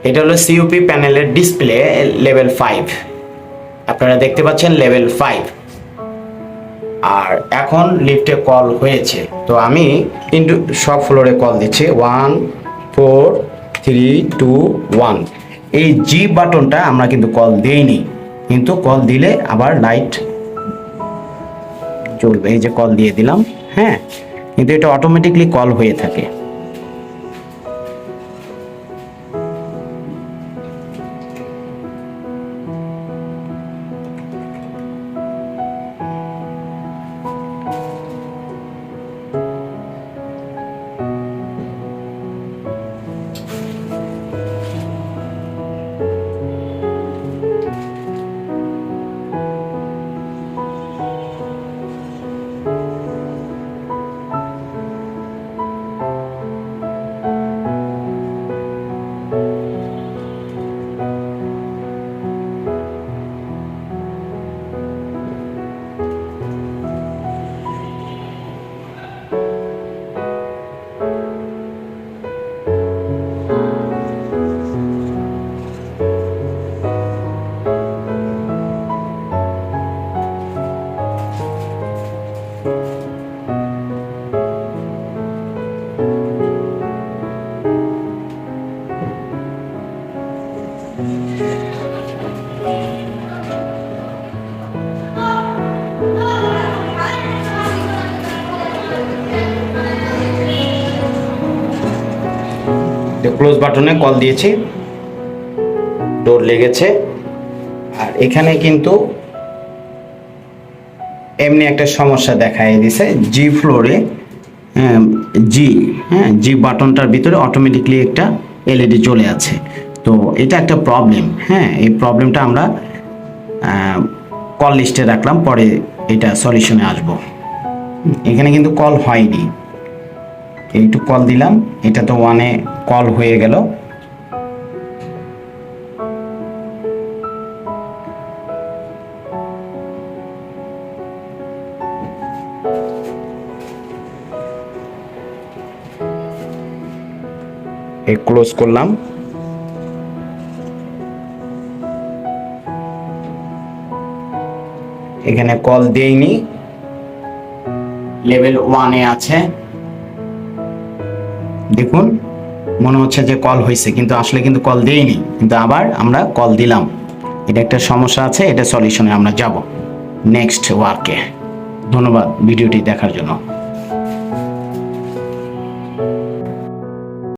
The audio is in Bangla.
এটা হলো সিইউপি প্যানেলের ডিসপ্লে লেভেল 5, আপনারা দেখতে পাচ্ছেন লেভেল 5। আর এখন লিফটে কল হয়েছে, তো আমি কিন্তু সব ফ্লোরে কল দিচ্ছি 1 4 3 2 1। এই জি বাটনটা আমরা কিন্তু কল দেইনি, কিন্তু কল দিলে আবার লাইট চলবে। এই যে কল দিয়ে দিলাম, হ্যাঁ, কিন্তু এটা অটোমেটিকলি কল হয়ে থাকে। ক্লোজ বাটনে কল দিয়েছি, ডোর লেগেছে। আর এখানে কিন্তু এমনি একটা সমস্যা দেখায় দিছে, জি ফ্লোরে জি বাটনটার ভিতরে অটোমেটিকলি একটা এলইডি চলে আছে। তো এটা একটা প্রবলেম, হ্যাঁ, এই প্রবলেমটা আমরা কল লিস্টে রাখলাম, পরে এটা সলিউশনে আসবো। এখানে কিন্তু কল হয়নি, এইটু কল দিলাম, এটা তো 1-এ কল হয়ে গেল। ক্লোজ করলাম। এখানে কল দেইনি, লেভেল 1-এ আছে। দেখুন, মনে হচ্ছে যে কল হয়েছে, কিন্তু আসলে কিন্তু কল দেইনি, কিন্তু আবার আমরা কল দিলাম। এটা একটা সমস্যা আছে, এটা সলিউশনে আমরা যাব নেক্সট ওয়ার্কে। ধন্যবাদ ভিডিওটি দেখার জন্য।